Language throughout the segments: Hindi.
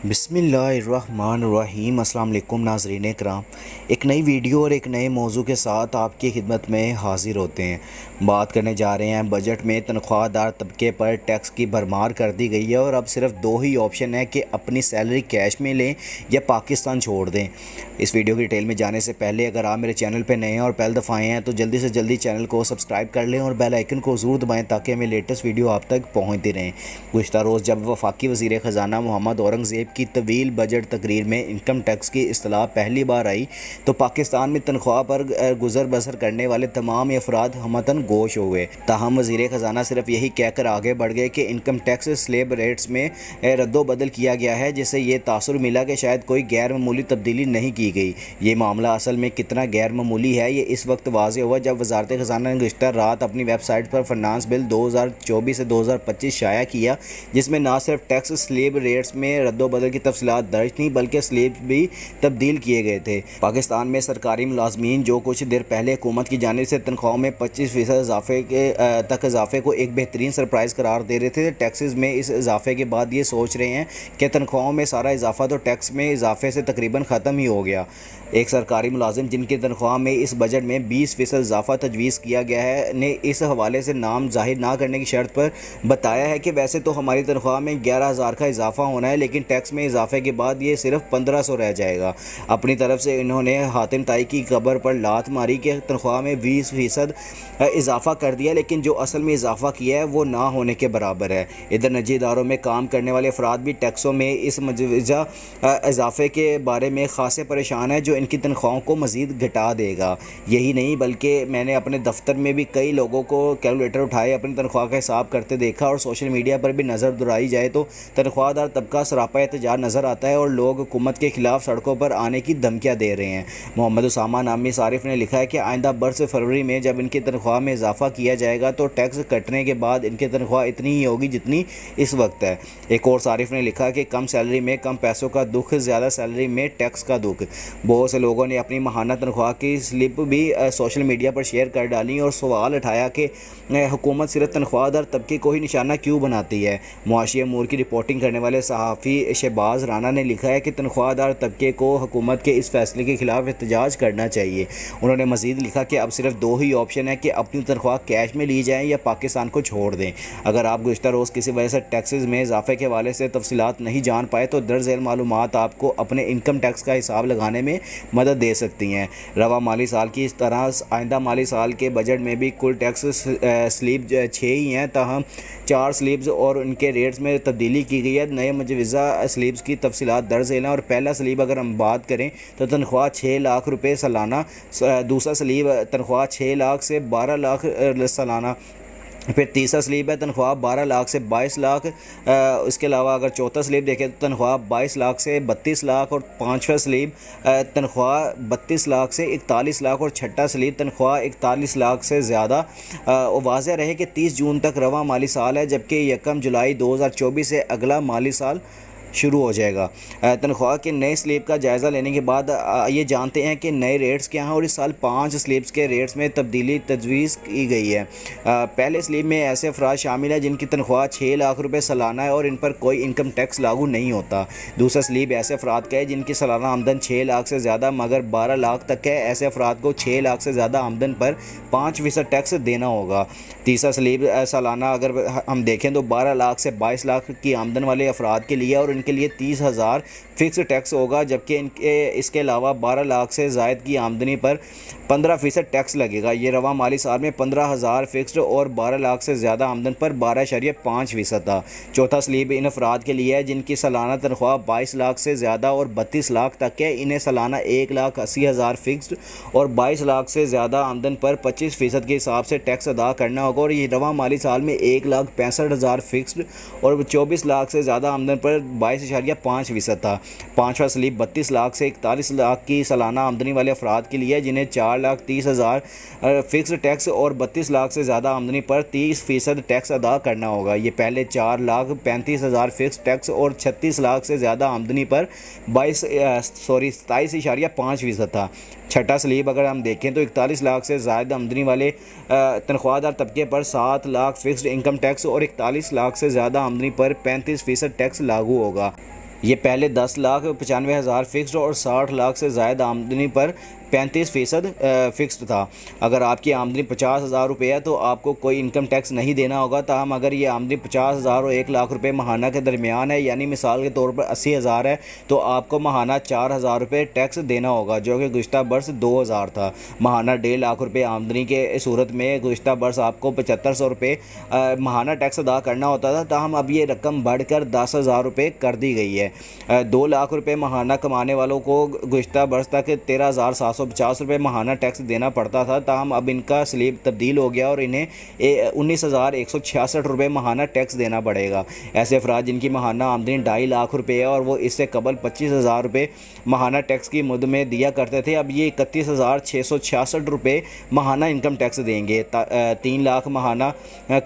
बिस्मिल्लाहिर्रहमानिर्रहीम। अस्सलाम वालेकुम नाज़रीन कराम, एक नई वीडियो और एक नए मौजू के साथ आपकी खिदमत में हाज़िर होते हैं। बात करने जा रहे हैं बजट में तनख्वाहदार तबके पर टैक्स की भरमार कर दी गई है और अब सिर्फ दो ही ऑप्शन है कि अपनी सैलरी कैश में लें या पाकिस्तान छोड़ दें। इस वीडियो की डिटेल में जाने से पहले अगर आप मेरे चैनल पर नए हैं और पहले दफ़ा आए हैं तो जल्दी से जल्दी चैनल को सब्सक्राइब कर लें और बेल आइकन को ज़रूर दबाएँ ताकि हमें लेटेस्ट वीडियो आप तक पहुँचती रहें। गुज़श्ता रोज़ जब वफाकी वज़ीर ख़जाना मोहम्मद औरंगज़ेब की तवील बजट तकरीर में इनकम टैक्स की इस्तिलाह पहली बार आई तो पाकिस्तान में तनख्वाह पर गुजर बसर करने वाले तमाम अफराद हमतन गोश हो गए। ताहम वज़ीर ख़जाना सिर्फ यही कहकर आगे बढ़ गए कि इनकम टैक्स स्लैब रेट्स में रद्दोबदल किया गया है, जिससे ये तासुर मिला कि शायद कोई गैर मामूली तब्दीली नहीं की गई। ये मामला असल में कितना गैर मामूली है ये इस वक्त वाज़ेह हुआ जब वज़ारत ख़जाना ने गुज़श्ता रात अपनी वेबसाइट पर फाइनेंस बिल 2024 से 2025 शाया किया, जिसमें ना सिर्फ टैक्स स्लैब रेट्स में रद्दोबदल की तफसीलात दर्ज थी बल्कि स्लैब भी तब्दील किए गए थे। पाकिस्तान में सरकारी मुलाजमीन जो कुछ देर पहले हुकूमत की जानिब से तनख्वाहों में 25% इजाफे को एक बेहतरीन सरप्राइज़ करार दे रहे थे, टैक्सेस में इस इजाफे के बाद ये सोच रहे हैं कि तनख्वाहों में सारा इजाफा तो टैक्स में इजाफे से तकरीबन ख़त्म ही हो गया। एक सरकारी मुलाजिम जिनकी तनख्वाह में इस बजट में 20% इजाफा तजवीज़ किया गया है ने इस हवाले से नाम जाहिर ना करने की शर्त पर बताया है कि वैसे तो हमारी तनख्वाह में 11,000 का इजाफा होना है, लेकिन टैक्स में इजाफे के बाद ये सिर्फ 1500 रह जाएगा। अपनी तरफ से इन्होंने हातिम ताई की खबर पर लात मारी कि तनख्वाह में 20% इजाफा कर दिया, लेकिन जो असल में इजाफा किया है वो ना होने के बराबर है। इधर निजी इदारों में काम करने वाले अफराद भी टैक्सों में इस मुजवजा इजाफे के बारे में खासे परेशान है जो इनकी तनख्वाहों को मज़ीद घटा देगा। यही नहीं बल्कि मैंने अपने दफ्तर में भी कई लोगों को कैलकुलेटर उठाए अपनी तनख्वाह का हिसाब करते देखा और सोशल मीडिया पर भी नज़र दुराई जाए तो तनख्वाहदार तबका सरापा एहतजाज नज़र आता है और लोग हुकूमत के खिलाफ सड़कों पर आने की धमकियाँ दे रहे हैं। मोहम्मद उसामा नामी सारिफ ने लिखा है कि आइंदा बरस फरवरी में जब इनकी तनख्वाह में इजाफा किया जाएगा तो टैक्स कटने के बाद इनकी तनख्वाह इतनी ही होगी जितनी इस वक्त है। एक और सारिफ ने लिखा कि कम सैलरी में कम पैसों का दुख, ज़्यादा सैलरी में टैक्स का दुख। बहुत से लोगों ने अपनी माहाना तनख्वाह की स्लिप भी सोशल मीडिया पर शेयर कर डाली और सवाल उठाया कि हुकूमत सिर्फ तनख्वाहदार तबके को ही निशाना क्यों बनाती है। मुआशी अमूर की रिपोर्टिंग करने वाले सहाफ़ी शहबाज राना ने लिखा है कि तनख्वाहदार तबके को हुकूमत के इस फैसले के खिलाफ एहतजाज करना चाहिए। उन्होंने मज़ीद लिखा कि अब सिर्फ दो ही ऑप्शन है कि अपनी तनख्वाह कैश में ली जाए या पाकिस्तान को छोड़ दें। अगर आप गुज़श्ता रोज़ किसी वजह से टैक्सेस में इजाफे के हवाले से तफसीलात नहीं जान पाए तो दर्ज झेल मालूमात आपको अपने इनकम टैक्स का हिसाब लगाने में मदद दे सकती हैं। रवा माली साल की इस तरह आइंदा माली साल के बजट में भी कुल टैक्स स्लीब 6 ही हैं, ताहम 4 स्लीब्स और उनके रेट्स में तब्दीली की गई है। नए मुजवजा स्लीब्स की तफसीलात दर्ज हैं और पहला स्लीब अगर हम बात करें तो तनख्वाह 6 लाख रुपये सालाना, दूसरा स्लीब तनख्वाह 6 लाख से 12 लाख सालाना, फिर तीसरा स्लीब है तनख्वाह 12 लाख से 22 लाख। इसके अलावा अगर चौथा स्लीब देखें तो तनख्वाह 22 लाख से 32 लाख और पाँचवा स्लीब तनख्वाह 32 लाख से 41 लाख और छठा स्लीब तनख्वाह 41 लाख से ज़्यादा। वाज़ेह रहे कि 30 जून तक रवा माली साल है, जबकि 1 जुलाई 2024 से अगला माली साल शुरू हो जाएगा। तनख्वाह के नए स्लीब का जायज़ा लेने के बाद ये जानते हैं कि नए रेट्स क्या हैं और इस साल 5 स्लीब्स के रेट्स में तब्दीली तजवीज़ की गई है। पहले स्लीब में ऐसे अफराद शामिल हैं जिनकी तनख्वाह 6 लाख रुपए सालाना है और इन पर कोई इनकम टैक्स लागू नहीं होता। दूसरा स्लीब ऐसे अफराद का है जिनकी सालाना आमदन 6 लाख से ज़्यादा मगर 12 लाख तक है। ऐसे अफराद को 6 लाख से ज़्यादा आमदन पर 5% टैक्स देना होगा। तीसरा स्लीब सालाना अगर हम देखें तो 12 लाख से 22 लाख की आमदन वाले अफराद के लिए और इनके लिए 30,000 फ़िक्स टैक्स होगा, जबकि इसके अलावा 12 लाख से ज़ायद की आमदनी पर 15% टैक्स लगेगा। ये रवा माली साल में 15,000 फ़िक्स्ड और 12 लाख से ज़्यादा आमदन पर 12.5% था। चौथा स्लीब इन अफराद के लिए है जिनकी सालाना तनख्वाह 22 लाख से ज़्यादा और 32 लाख तक है। इन्हें सालाना 1,80,000 फ़िक्स्ड और 22 लाख से ज़्यादा आमदन पर 25% के हिसाब से टैक्स अदा करना होगा और ये रवा माली साल में 1,65,000 फ़िक्स्ड और 24 लाख से ज़्यादा आमदन पर 22.5% था। पाँचवा स्लीब 32 लाख से 41 लाख की सालाना आमदनी वाले अफराद के लिए जिन्हें 4,30,000 फ़िक्स टैक्स और 32 लाख से ज़्यादा आमदनी पर 30% टैक्स अदा करना होगा। ये पहले 4,35,000 फ़िक्स टैक्स और 36 लाख से ज़्यादा आमदनी पर 27.5% था। छठा स्लीब अगर हम देखें तो 41 लाख से ज़्यादा आमदनी वाले तनख्वाहदार तबके पर 7 लाख फ़िक्स्ड इनकम टैक्स और 41 लाख से ज़्यादा आमदनी पर 35% टैक्स लागू होगा। ये पहले 10,95,000 फ़िक्स्ड और 60 लाख से ज़ायद आमदनी पर 35% फ़िक्स्ड था। अगर आपकी आमदनी 50,000 रुपये है तो आपको कोई इनकम टैक्स नहीं देना होगा। ताहम अगर ये आमदनी 50,000 और 1 लाख रुपये माहाना के दरमियान है, यानी मिसाल के तौर पर 80,000 है, तो आपको माहाना 4,000 रुपये टैक्स देना होगा, जो कि गुज़िश्ता बरस 2,000 था। माहाना 1.5 लाख रुपये आमदनी के सूरत में गुज़िश्ता बरस आपको 7,500 रुपये माहाना टैक्स अदा करना होता था। ताहम अब ये रकम बढ़कर 10,000 रुपये कर दी गई है। 2 लाख रुपये माहाना कमाने वालों को गुज़िश्ता बरस तक 13,750 रुपये माहाना टैक्स देना पड़ता था। ताहम अब इनका स्लेब तब्दील हो गया और इन्हें 19,166 रुपये माहाना टैक्स देना पड़ेगा। ऐसे अफराद जिनकी माहाना आमदनी 2.5 लाख रुपये है और वो इससे कबल 25,000 रुपये माहाना टैक्स की मुद में दिया करते थे, अब ये 31,666 रुपये माहाना इनकम टैक्स देंगे। 3 लाख माहाना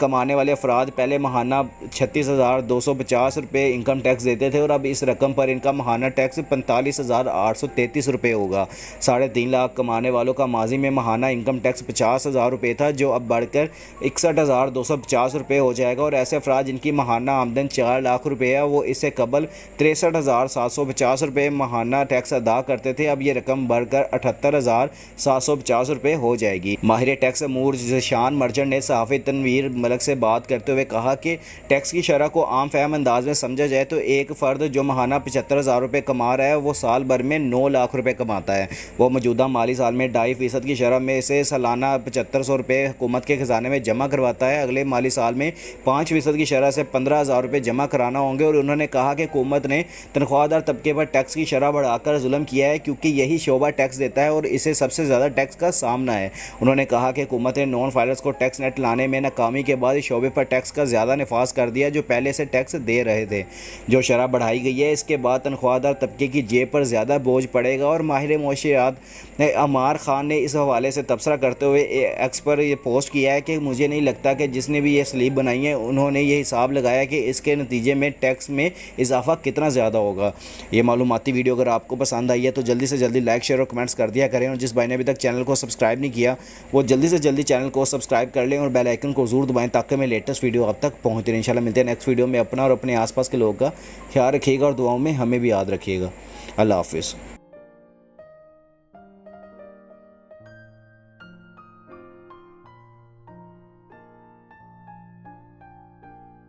कमाने वाले अफराद पहले माहाना 36,250 रुपये इनकम टैक्स देते थे और अब इस रकम पर इनका माहाना टैक्स 45,833 रुपये होगा। 3.5 लाख कमाने वालों का माजी में माहाना इनकम टैक्स 50,000 रुपये था, जो अब बढ़कर 61,250 रुपये हो जाएगा। और ऐसे अफराद जिनकी माहाना आमदन 4 लाख रुपये है वो इससे कबल 63,750 रुपये माहाना टैक्स अदा करते थे, अब ये रकम बढ़कर 78,750 रुपये हो जाएगी। माहिर टैक्स अमूर ज़ीशान मर्चेंट ने सहाफ़ी तनवीर मलिक से बात करते हुए कहा कि टैक्स की शरह को आम फहम अंदाज में समझा जाए तो एक फ़र्द जो माहाना 75,000 रुपये कमा रहा है वो साल भर में 9 लाख रुपये कमाता है। वो मौजूदा माली साल में 2.5% की शरह में से सालाना 7,500 रुपये हुकूमत के ख़जाने में जमा करवाता है। अगले माली साल में 5% की शरह से 15,000 रुपये जमा कराना होंगे। और उन्होंने कहा कि हुकूमत ने तनख्वाहदार तबके पर टैक्स की शरह बढ़ाकर जुल्म किया है, क्योंकि यही शोबा टैक्स देता है और इसे सबसे ज़्यादा टैक्स का सामना है। उन्होंने कहा कि हुकूमत ने नॉन फाइलर्स को टैक्स नेट लाने में नाकामी के बाद इस शोबे पर टैक्स का ज़्यादा नफाज कर दिया, जो पहले से टैक्स दे रहे थे। जो शरह बढ़ाई गई है इसके बाद तनख्वाहदार तबके की जेब पर ज़्यादा बोझ पड़ेगा। और माहिर मुआशियात अमार ख़ान ने इस हवाले से तबसरा करते हुए एक्स पर ये पोस्ट किया है कि मुझे नहीं लगता कि जिसने भी ये स्लीप बनाई है उन्होंने ये हिसाब लगाया कि इसके नतीजे में टैक्स में इजाफा कितना ज़्यादा होगा। ये मालूमाती वीडियो अगर आपको पसंद आई है तो जल्दी से जल्दी लाइक शेयर और कमेंट्स कर दिया करें। और जिस भाई ने अभी तक चैनल को सब्सक्राइब नहीं किया वो जल्दी से जल्दी चैनल को सब्सक्राइब कर लें और बेल आइकन को ज़रूर दबाएं ताकि मैं लेटेस्ट वीडियो आप तक पहुँचे। इंशाल्लाह मिलते हैं नेक्स्ट वीडियो में। अपना और अपने आसपास के लोगों का ख्याल रखिएगा और दुआओं में हमें भी याद रखिएगा। अल्लाह हाफ़िज़।